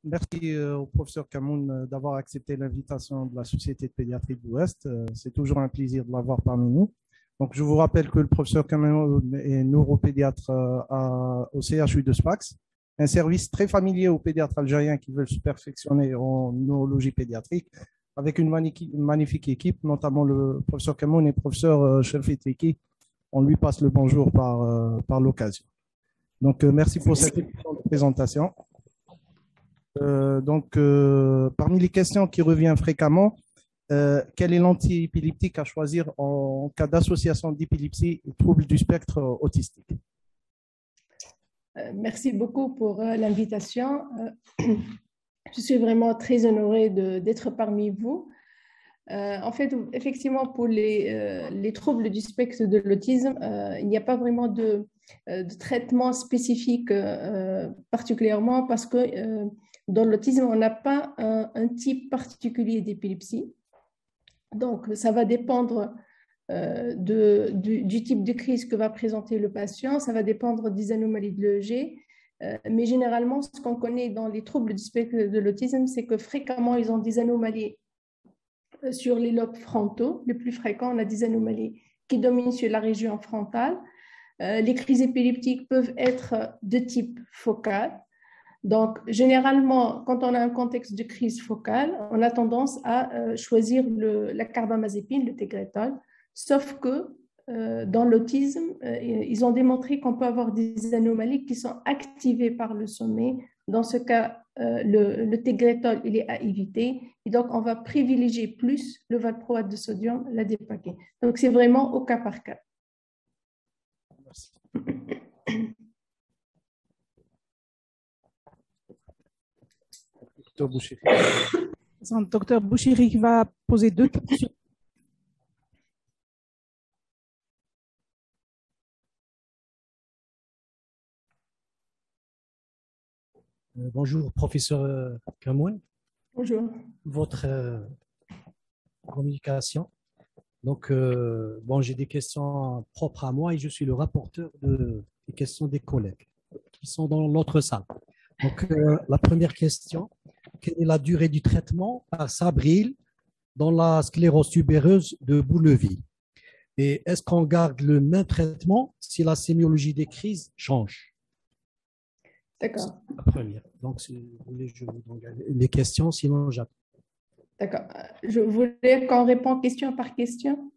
Merci au professeur Kamoun d'avoir accepté l'invitation de la Société de pédiatrie de l'Ouest. C'est toujours un plaisir de l'avoir parmi nous. Donc, je vous rappelle que le professeur Kamoun est neuropédiatre au CHU de Sfax, un service très familier aux pédiatres algériens qui veulent se perfectionner en neurologie pédiatrique, avec une magnifique équipe, notamment le professeur Kamoun et le professeur Shelfi Triki. On lui passe le bonjour par l'occasion. Donc, merci pour cette présentation. Parmi les questions qui reviennent fréquemment, quel est l'antiépileptique à choisir en cas d'association d'épilepsie et troubles du spectre autistique? Merci beaucoup pour l'invitation. Je suis vraiment très honorée d'être parmi vous. En fait, effectivement, pour les troubles du spectre de l'autisme, il n'y a pas vraiment de traitement spécifique particulièrement parce que dans l'autisme, on n'a pas un type particulier d'épilepsie. Donc, ça va dépendre du type de crise que va présenter le patient, ça va dépendre des anomalies de l'EEG. Mais généralement, ce qu'on connaît dans les troubles du spectre de l'autisme, c'est que fréquemment, ils ont des anomalies sur les lobes frontaux. Le plus fréquent, on a des anomalies qui dominent sur la région frontale. Les crises épileptiques peuvent être de type focal. Donc, généralement, quand on a un contexte de crise focale, on a tendance à choisir la carbamazépine, le Tegretol, sauf que dans l'autisme, ils ont démontré qu'on peut avoir des anomalies qui sont activées par le sommeil. Dans ce cas, le Tegretol, il est à éviter. Et donc, on va privilégier plus le valproate de sodium, la dépaquée. Donc, c'est vraiment au cas par cas. Merci. Docteur Bouchiri. Docteur Bouchiri va poser deux questions. Bonjour, professeur Kamoun. Bonjour. Votre communication. Donc, j'ai des questions propres à moi et je suis le rapporteur des questions des collègues qui sont dans l'autre salle. Donc, la première question, quelle est la durée du traitement par Sabril dans la sclérose tubéreuse de Bouleville? Et est-ce qu'on garde le même traitement si la sémiologie des crises change? D'accord. La première. Donc, si vous voulez, je vous donne les questions, sinon j'attends. D'accord. Je voulais qu'on réponde question par question.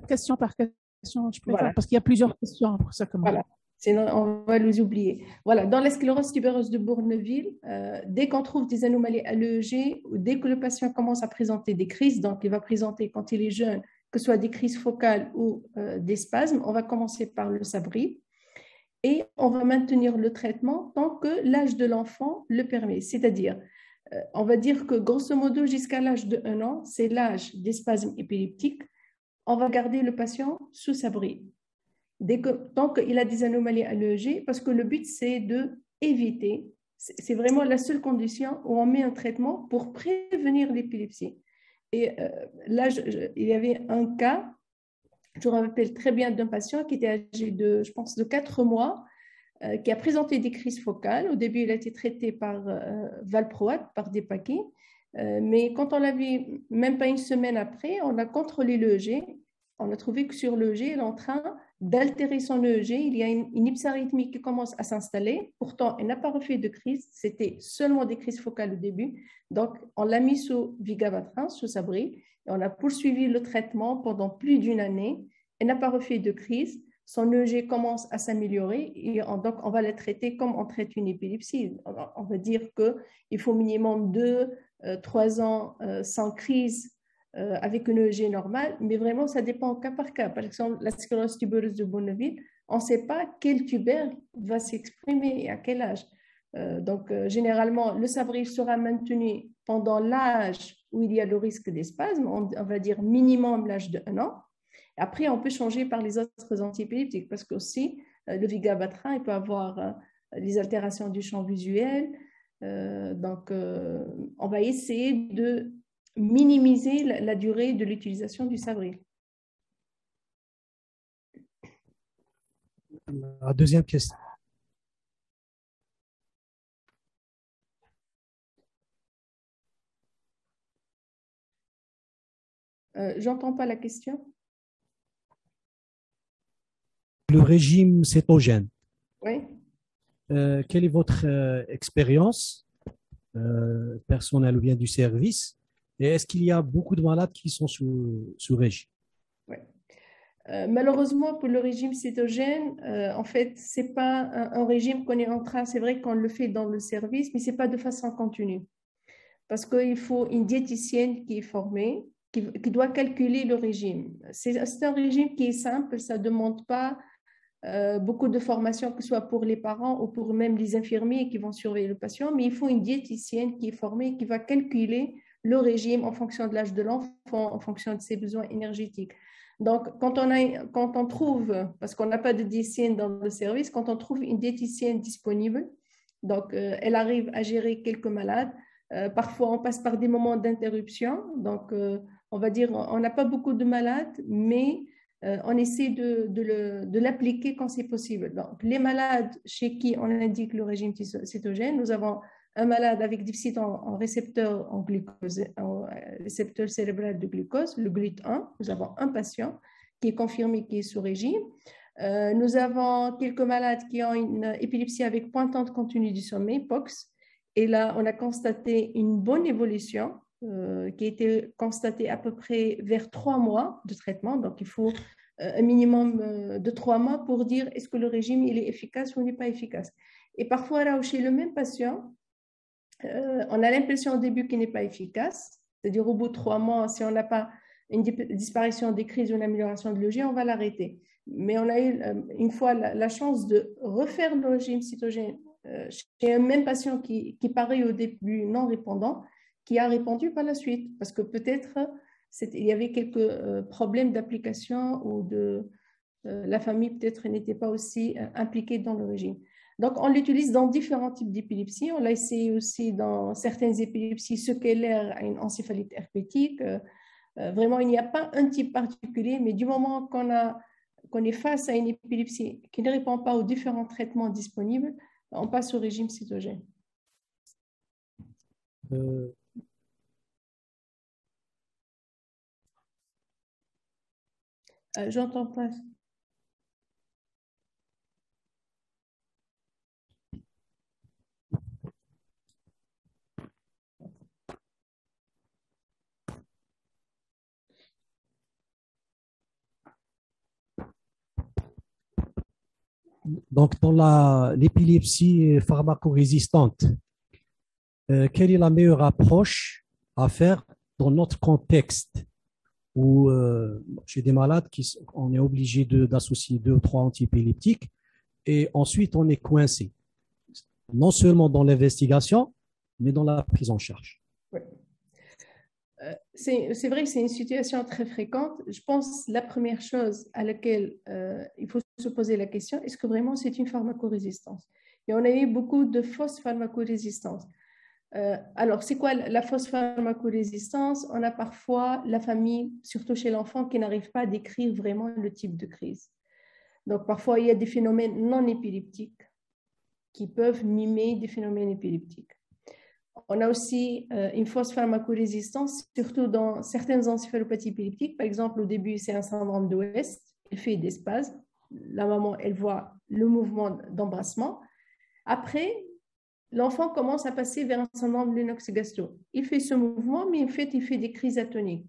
Question par question, je préfère, Voilà. parce qu'il y a plusieurs questions pour ça. Voilà. Sinon, on va les oublier. Voilà. Dans la sclérose tubéreuse de Bourneville, dès qu'on trouve des anomalies à l'EEG, ou dès que le patient commence à présenter des crises, donc il va présenter quand il est jeune, que ce soit des crises focales ou des spasmes, on va commencer par le Sabril. Et on va maintenir le traitement tant que l'âge de l'enfant le permet. C'est-à-dire, on va dire que grosso modo, jusqu'à l'âge de 1 an, c'est l'âge des spasmes épileptiques. On va garder le patient sous Sabril. Tant qu'il a des anomalies à l'EEG, parce que le but, c'est d'éviter, c'est vraiment la seule condition où on met un traitement pour prévenir l'épilepsie. Et là, il y avait un cas, je me rappelle très bien d'un patient qui était âgé je pense, de 4 mois, qui a présenté des crises focales. Au début, il a été traité par valproate, par des paquets. Mais quand on l'a vu, même pas une semaine après, on a contrôlé l'EEG. On a trouvé que sur l'EEG, il est en train d'altérer son EEG. Il y a une hypsarythmie qui commence à s'installer. Pourtant, elle n'a pas refait de crise. C'était seulement des crises focales au début. Donc, on l'a mis sous vigabatrin, sous Sabril. Et on a poursuivi le traitement pendant plus d'1 année. Elle n'a pas refait de crise. Son EEG commence à s'améliorer et donc on va la traiter comme on traite une épilepsie. On va dire qu'il faut minimum 2-3 ans sans crise avec une EEG normale, mais vraiment ça dépend cas par cas. Par exemple, la sclérose tubereuse de Bourneville, on ne sait pas quel tubère va s'exprimer et à quel âge. Généralement, le Sabril sera maintenu pendant l'âge où il y a le risque des spasmes, on va dire minimum l'âge de 1 an. Après, on peut changer par les autres antiépileptiques parce qu'aussi, le vigabatrin, il peut avoir des altérations du champ visuel. On va essayer de minimiser la durée de l'utilisation du Sabril. La deuxième question. J'entends pas la question. Le régime cétogène, Oui. quelle est votre expérience personnelle ou bien du service? Et est-ce qu'il y a beaucoup de malades qui sont sous régime? Oui. Malheureusement, pour le régime cétogène, en fait, c'est pas un régime qu'on est en train, c'est vrai qu'on le fait dans le service, mais c'est pas de façon continue. Parce qu'il faut une diététicienne qui est formée, qui doit calculer le régime. C'est un régime qui est simple, ça ne demande pas beaucoup de formation, que ce soit pour les parents ou pour même les infirmiers qui vont surveiller le patient, mais il faut une diététicienne qui est formée, qui va calculer le régime en fonction de l'âge de l'enfant, en fonction de ses besoins énergétiques. Donc, quand on trouve, parce qu'on n'a pas de diététicienne dans le service, quand on trouve une diététicienne disponible, donc elle arrive à gérer quelques malades. Parfois, on passe par des moments d'interruption. Donc, on va dire, on n'a pas beaucoup de malades, mais on essaie de l'appliquer quand c'est possible. Donc, les malades chez qui on indique le régime cétogène, nous avons un malade avec déficit en récepteur en glucose, en récepteur cérébral de glucose, le GLUT1. Nous avons un patient qui est confirmé qui est sous régime. Nous avons quelques malades qui ont une épilepsie avec pointante continue du sommeil, POX. Et là, on a constaté une bonne évolution qui a été constatée à peu près vers 3 mois de traitement. Donc, il faut un minimum de 3 mois pour dire est-ce que le régime il est efficace ou n'est pas efficace. Et parfois, là, chez le même patient, on a l'impression au début qu'il n'est pas efficace. C'est-à-dire, au bout de 3 mois, si on n'a pas une disparition des crises ou une amélioration de l'EG, on va l'arrêter. Mais on a eu une fois la chance de refaire le régime cytogène chez un même patient qui paraît au début non répondant, qui a répondu par la suite, parce que peut-être il y avait quelques problèmes d'application ou la famille peut-être n'était pas aussi impliquée dans le régime. Donc, on l'utilise dans différents types d'épilepsie. On l'a essayé aussi dans certaines épilepsies secondaires à une encéphalite herpétique. Vraiment, il n'y a pas un type particulier, mais du moment qu'on est face à une épilepsie qui ne répond pas aux différents traitements disponibles, on passe au régime cytogène. J'entends pas. Donc, dans l'épilepsie pharmacorésistante, quelle est la meilleure approche à faire dans notre contexte où chez des malades on est obligé d'associer 2 ou 3 antiépileptiques et ensuite on est coincé, non seulement dans l'investigation, mais dans la prise en charge. Oui. C'est vrai que c'est une situation très fréquente. Je pense que la première chose à laquelle il faut se poser la question, est-ce que vraiment c'est une pharmacorésistance? Et on a eu beaucoup de fausses pharmacorésistances. Alors, c'est quoi la fausse pharmacorésistance? On a parfois la famille, surtout chez l'enfant, qui n'arrive pas à décrire vraiment le type de crise. Donc, parfois, il y a des phénomènes non épileptiques qui peuvent mimer des phénomènes épileptiques. On a aussi une fausse pharmacorésistance, surtout dans certaines encéphalopathies épileptiques. Par exemple, au début, c'est un syndrome de West. Il fait des spasmes. La maman, elle voit le mouvement d'embrassement. Après, l'enfant commence à passer vers un syndrome de Lennox-Gastaut. Il fait ce mouvement, mais en fait, il fait des crises atoniques.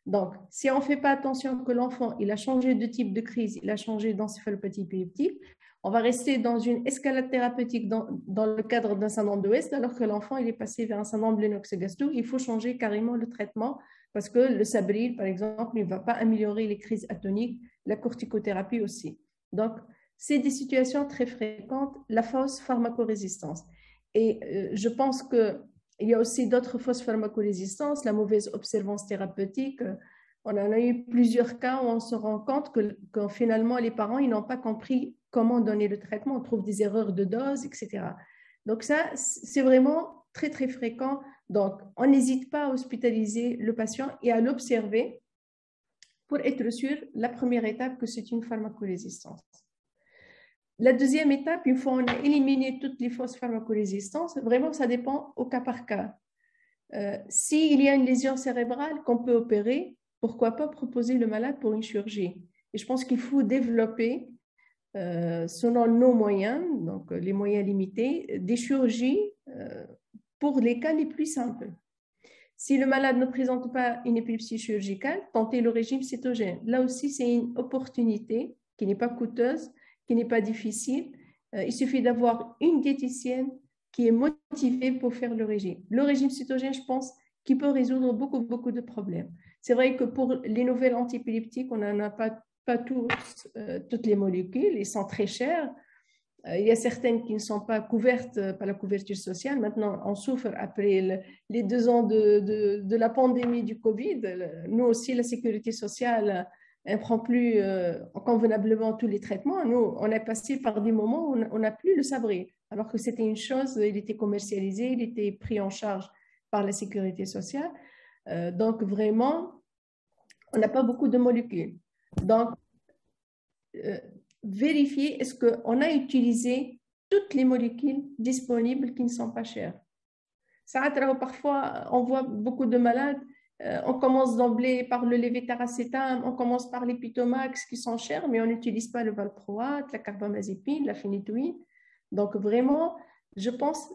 Donc, si on ne fait pas attention que l'enfant, il a changé de type de crise, il a changé d'encéphalopathie épileptique, on va rester dans une escalade thérapeutique dans le cadre d'un syndrome de West, alors que l'enfant, il est passé vers un syndrome de Lennox-Gastaut. Il faut changer carrément le traitement parce que le Sabril, par exemple, ne va pas améliorer les crises atoniques, la corticothérapie aussi. Donc, c'est des situations très fréquentes, la fausse pharmacorésistance. Et je pense qu'il y a aussi d'autres fausses pharmacorésistances, la mauvaise observance thérapeutique. On en a eu plusieurs cas où on se rend compte que finalement, les parents ils n'ont pas compris comment donner le traitement. On trouve des erreurs de dose, etc. Donc ça, c'est vraiment très, très fréquent. Donc, on n'hésite pas à hospitaliser le patient et à l'observer pour être sûr, la première étape, que c'est une pharmacorésistance. La deuxième étape, une fois on a éliminé toutes les fausses pharmacorésistances, vraiment ça dépend au cas par cas. S'il y a une lésion cérébrale qu'on peut opérer pourquoi pas proposer le malade pour une chirurgie? Et je pense qu'il faut développer, selon nos moyens, donc les moyens limités, des chirurgies pour les cas les plus simples. Si le malade ne présente pas une épilepsie chirurgicale, tentez le régime cétogène. Là aussi, c'est une opportunité qui n'est pas coûteuse, qui n'est pas difficile. Il suffit d'avoir une diététicienne qui est motivée pour faire le régime. Le régime cétogène, je pense, qui peut résoudre beaucoup, beaucoup de problèmes. C'est vrai que pour les nouvelles antiépileptiques, on n'en a pas toutes les molécules, ils sont très chers. Il y a certaines qui ne sont pas couvertes par la couverture sociale. Maintenant, on souffre après les 2 ans de la pandémie du Covid. Nous aussi, la sécurité sociale ne prend plus convenablement tous les traitements. Nous, on est passé par des moments où on n'a plus le sabré, alors que c'était une chose, il était commercialisé, il était pris en charge par la sécurité sociale. Donc, vraiment, on n'a pas beaucoup de molécules. Donc, vérifier est-ce qu'on a utilisé toutes les molécules disponibles qui ne sont pas chères. Parfois, on voit beaucoup de malades, on commence d'emblée par le lévétaracétam, on commence par les Pitomax qui sont chers, mais on n'utilise pas le valproate, la carbamazépine, la phénitoïne. Donc vraiment, je pense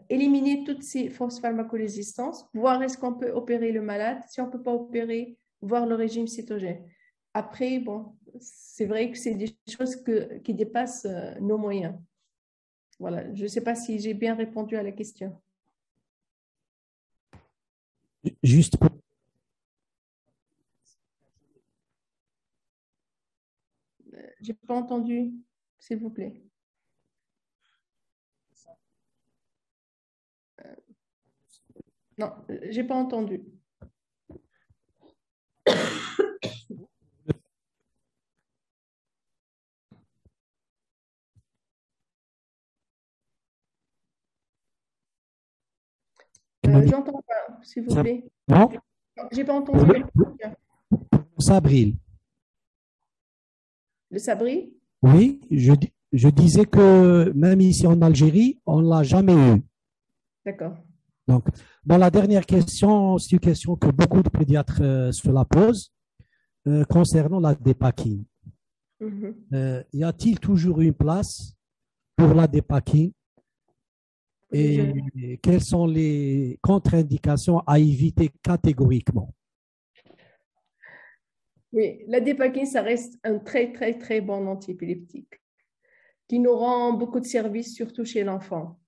éliminer toutes ces fausses pharmacorésistances, voir est-ce qu'on peut opérer le malade. Si on ne peut pas opérer, voir le régime cétogène. Après, bon, c'est vrai que c'est des choses qui dépassent nos moyens. Voilà, je ne sais pas si j'ai bien répondu à la question. Juste pour... Je n'ai pas entendu, s'il vous plaît. Non, je n'ai pas entendu. J'entends pas, s'il vous plaît. Non, j'ai pas entendu. Sabril. Le sabri? Oui, je disais que même ici en Algérie, on ne l'a jamais eu. D'accord. Donc, bon, la dernière question, c'est une question que beaucoup de pédiatres se la posent concernant la dépakine. Y a-t-il toujours une place pour la dépakine et quelles sont les contre-indications à éviter catégoriquement? Oui, la dépakine, ça reste un très, très, très bon antiépileptique qui nous rend beaucoup de services, surtout chez l'enfant.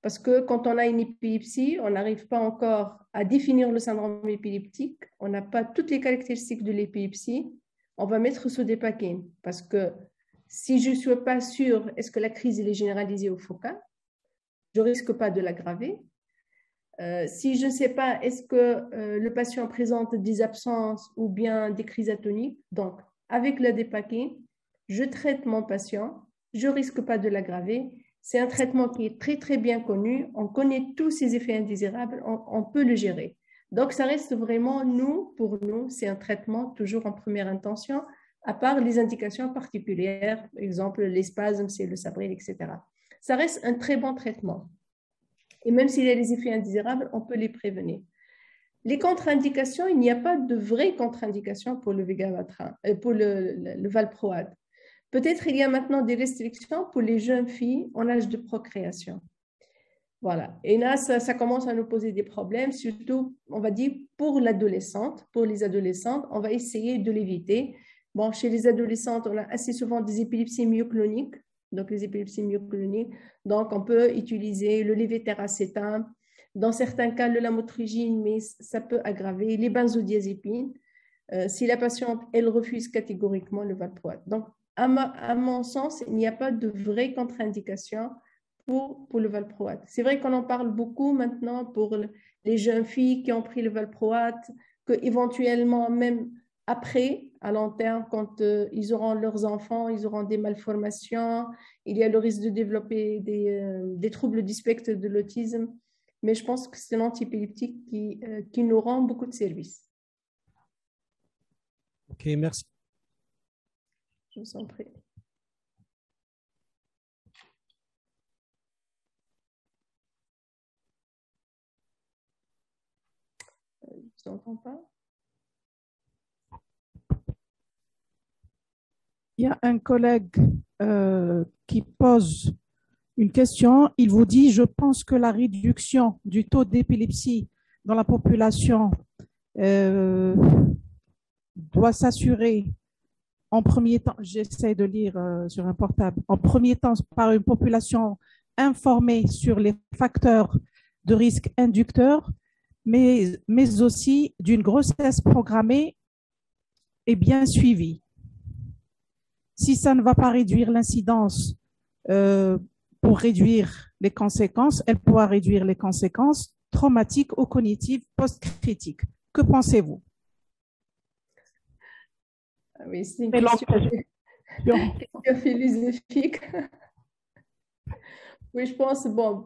Parce que quand on a une épilepsie, on n'arrive pas encore à définir le syndrome épileptique, on n'a pas toutes les caractéristiques de l'épilepsie, on va mettre sous dépakine. Parce que si je ne suis pas sûre, est-ce que la crise est généralisée ou focale, je ne risque pas de l'aggraver. Si je ne sais pas, est-ce que le patient présente des absences ou bien des crises atoniques, donc avec la dépakine, je traite mon patient, je ne risque pas de l'aggraver. C'est un traitement qui est très, très bien connu. On connaît tous ses effets indésirables, on peut le gérer. Donc, ça reste vraiment, pour nous, c'est un traitement toujours en première intention, à part les indications particulières, par exemple les spasmes, c'est le Sabril, etc. Ça reste un très bon traitement. Et même s'il y a des effets indésirables, on peut les prévenir. Les contre-indications, il n'y a pas de vraies contre-indications pour le Vigabatrin, pour le valproate. Peut-être il y a maintenant des restrictions pour les jeunes filles en âge de procréation. Voilà. Et là, ça commence à nous poser des problèmes, surtout, on va dire, pour l'adolescente. Pour les adolescentes, on va essayer de l'éviter. Bon, chez les adolescentes, on a assez souvent des épilepsies myocloniques. Donc, les épilepsies myocloniques. Donc, on peut utiliser le lévétiracétam. Dans certains cas, le lamotrigine, mais ça peut aggraver. Les benzodiazépines. Si la patiente, elle refuse catégoriquement le valproate. Donc, à mon sens, il n'y a pas de vraie contre-indication pour le valproate. C'est vrai qu'on en parle beaucoup maintenant pour les jeunes filles qui ont pris le valproate, qu'éventuellement, même après, à long terme, quand ils auront leurs enfants, ils auront des malformations, il y a le risque de développer des troubles du spectre de l'autisme. Mais je pense que c'est l'antiépileptique qui nous rend beaucoup de services. Ok, merci. Je vous en prie. Je ne vous entends pas. Il y a un collègue qui pose une question. Il vous dit, je pense que la réduction du taux d'épilepsie dans la population doit s'assurer en premier temps, j'essaie de lire sur un portable, en premier temps par une population informée sur les facteurs de risque inducteurs, mais aussi d'une grossesse programmée et bien suivie. Si ça ne va pas réduire l'incidence pour réduire les conséquences, elle pourra réduire les conséquences traumatiques ou cognitives post-critiques. Que pensez-vous? Oui, c'est une question philosophique. Oui, je pense, bon,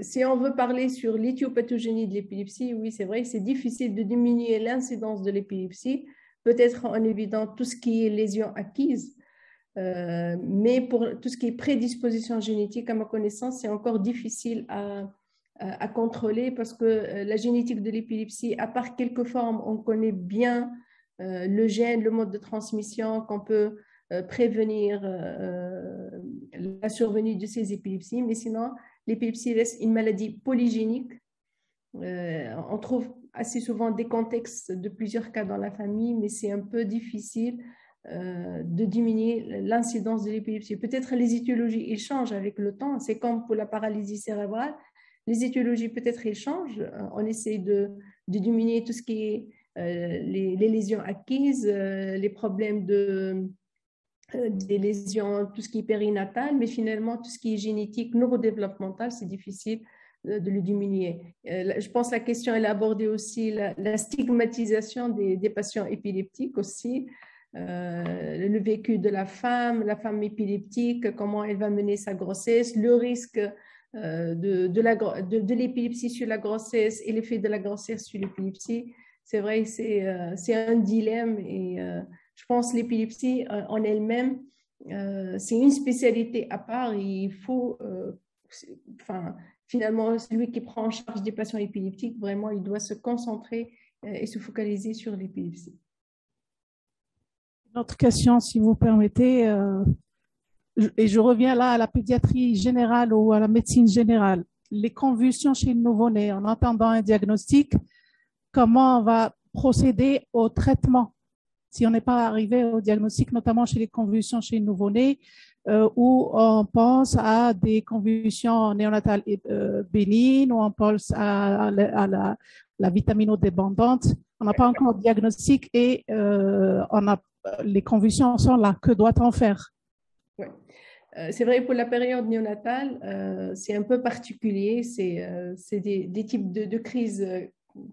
si on veut parler sur l'éthiopathogénie de l'épilepsie, oui, c'est vrai, c'est difficile de diminuer l'incidence de l'épilepsie, peut-être en évitant tout ce qui est lésions acquises, mais pour tout ce qui est prédisposition génétique, à ma connaissance, c'est encore difficile à contrôler parce que la génétique de l'épilepsie, à part quelques formes, on connaît bien le gène, le mode de transmission, qu'on peut prévenir la survenue de ces épilepsies, mais sinon, l'épilepsie reste une maladie polygénique. On trouve assez souvent des contextes de plusieurs cas dans la famille, mais c'est un peu difficile de diminuer l'incidence de l'épilepsie. Peut-être les étiologies, ils changent avec le temps. C'est comme pour la paralysie cérébrale. Les étiologies, peut-être, ils changent. On essaie de diminuer tout ce qui est les lésions acquises, les problèmes des lésions, tout ce qui est périnatal, mais finalement, tout ce qui est génétique, neurodéveloppemental, c'est difficile de le diminuer. Je pense que la question, elle a abordé aussi la stigmatisation des patients épileptiques aussi, le vécu de la femme épileptique, comment elle va mener sa grossesse, le risque de l'épilepsie sur la grossesse et l'effet de la grossesse sur l'épilepsie. C'est vrai, c'est un dilemme et je pense que l'épilepsie en elle-même, c'est une spécialité à part et il faut, finalement, celui qui prend en charge des patients épileptiques, vraiment, il doit se concentrer et se focaliser sur l'épilepsie. Une autre question, si vous permettez, et je reviens là à la pédiatrie générale ou à la médecine générale. Les convulsions chez le nouveau-né, en attendant un diagnostic, comment on va procéder au traitement si on n'est pas arrivé au diagnostic, notamment chez les convulsions chez le nouveau-né, où on pense à des convulsions néonatales bénignes, où on pense à la vitaminodépendante. On n'a pas encore de diagnostic et les convulsions sont là. Que doit-on faire? Oui. C'est vrai, pour la période néonatale, c'est un peu particulier. C'est des types de crises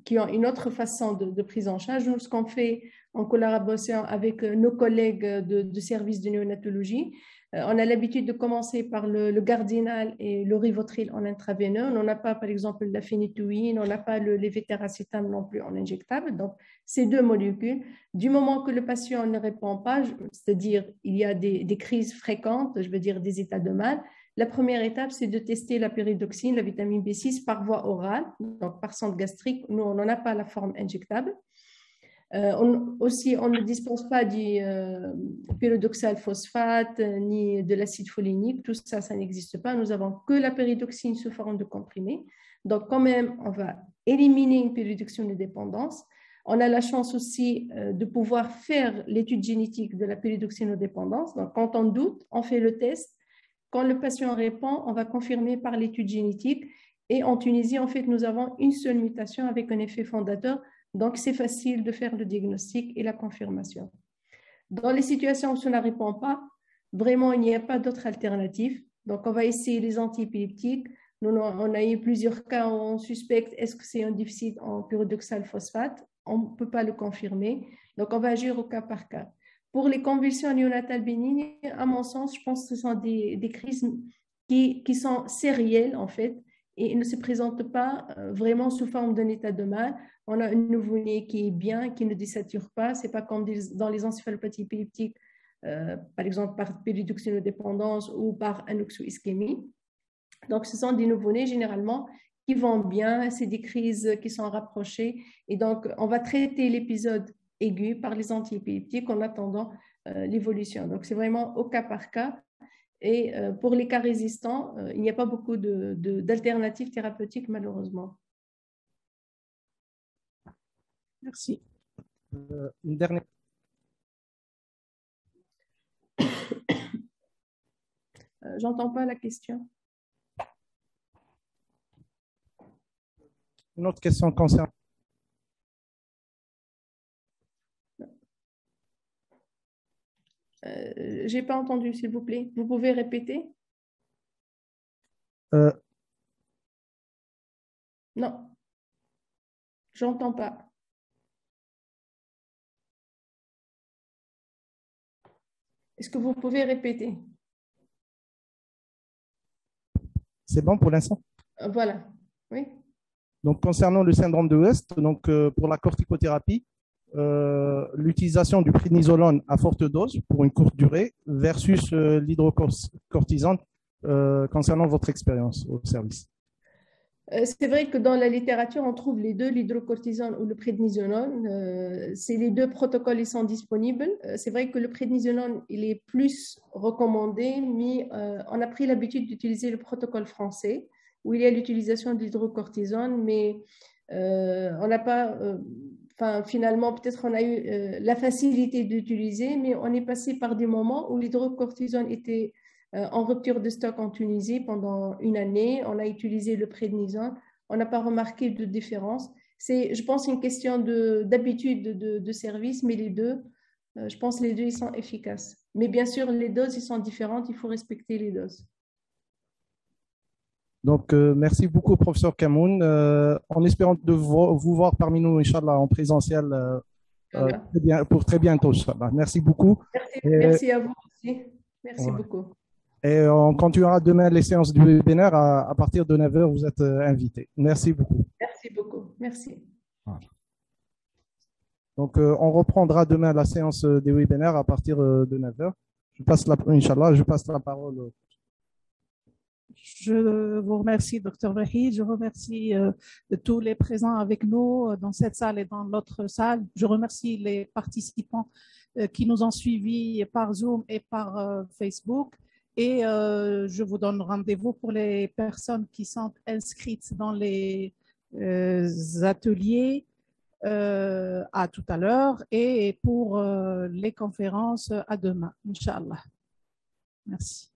qui ont une autre façon de prise en charge. Nous, ce qu'on fait en collaboration avec nos collègues de service de néonatologie, on a l'habitude de commencer par le Gardinal et le Rivotril en intraveineux. On n'a pas, par exemple, la phénitoïne, on n'a pas le lévétiracétam non plus en injectable. Donc, ces deux molécules, du moment que le patient ne répond pas, c'est-à-dire il y a des crises fréquentes, je veux dire des états de mal, la première étape, c'est de tester la pyridoxine, la vitamine B6 par voie orale, donc par sonde gastrique. Nous, on n'en a pas la forme injectable. On ne dispose pas du pyridoxal phosphate ni de l'acide folignique. Tout ça, ça n'existe pas. Nous avons que la pyridoxine sous forme de comprimé. Donc, quand même, on va éliminer une pyridoxine de dépendance. On a la chance aussi de pouvoir faire l'étude génétique de la pyridoxinodépendance. Donc, quand on doute, on fait le test. Quand le patient répond, on va confirmer par l'étude génétique. Et en Tunisie, en fait, nous avons une seule mutation avec un effet fondateur. Donc, c'est facile de faire le diagnostic et la confirmation. Dans les situations où ça ne répond pas, vraiment, il n'y a pas d'autre alternative. Donc, on va essayer les antiépileptiques. Nous, on a eu plusieurs cas où on suspecte est-ce que c'est un déficit en pyridoxal phosphate. On ne peut pas le confirmer. Donc, on va agir au cas par cas. Pour les convulsions néonatales bénignes, à mon sens, je pense que ce sont des crises qui sont sérielles, en fait, et ne se présentent pas vraiment sous forme d'un état de mal. On a un nouveau-né qui est bien, qui ne désature pas. Ce n'est pas comme dans les encéphalopathies épileptiques, par exemple par pyridoxinodépendance ou par anoxo-ischémie. Donc, ce sont des nouveau-nés généralement qui vont bien. C'est des crises qui sont rapprochées. Et donc, on va traiter l'épisode aigu par les antiépileptiques en attendant l'évolution. Donc, c'est vraiment au cas par cas. Et pour les cas résistants, il n'y a pas beaucoup d'alternatives thérapeutiques, malheureusement. Merci. Une dernière. J'entends pas la question. Une autre question concernant. J'ai pas entendu, s'il vous plaît. Vous pouvez répéter? Non, j'entends pas. Est-ce que vous pouvez répéter? C'est bon pour l'instant? Voilà, oui. Donc, concernant le syndrome de West, donc, pour la corticothérapie, l'utilisation du prénisolone à forte dose pour une courte durée versus l'hydrocortisone concernant votre expérience au service. C'est vrai que dans la littérature, on trouve les deux, l'hydrocortisone ou le prénisolone. C'est les deux protocoles, ils sont disponibles. C'est vrai que le prénisolone, il est plus recommandé, mais on a pris l'habitude d'utiliser le protocole français, où il y a l'utilisation de l'hydrocortisone, mais on n'a pas... finalement, peut-être on a eu la facilité d'utiliser, mais on est passé par des moments où l'hydrocortisone était en rupture de stock en Tunisie pendant une année. On a utilisé le prédnisone. On n'a pas remarqué de différence. C'est, je pense, une question d'habitude de service, mais les deux, je pense les deux, ils sont efficaces. Mais bien sûr, les doses, ils sont différentes. Il faut respecter les doses. Donc, merci beaucoup, professeur Kamoun. En espérant de vous voir parmi nous, Inch'Allah, en présentiel pour très bientôt, Inch'Allah. Merci beaucoup. Merci à vous aussi. Merci beaucoup. Et on continuera demain les séances du webinaire à partir de 9h. Vous êtes invités. Merci beaucoup. Merci beaucoup. Merci. Voilà. Donc, on reprendra demain la séance des webinaires à partir de 9h. Inch'Allah, je passe la parole. Je vous remercie, Dr Wahid. Je remercie tous les présents avec nous dans cette salle et dans l'autre salle. Je remercie les participants qui nous ont suivis par Zoom et par Facebook. Et je vous donne rendez-vous pour les personnes qui sont inscrites dans les ateliers à tout à l'heure et pour les conférences à demain, Inch'Allah. Merci.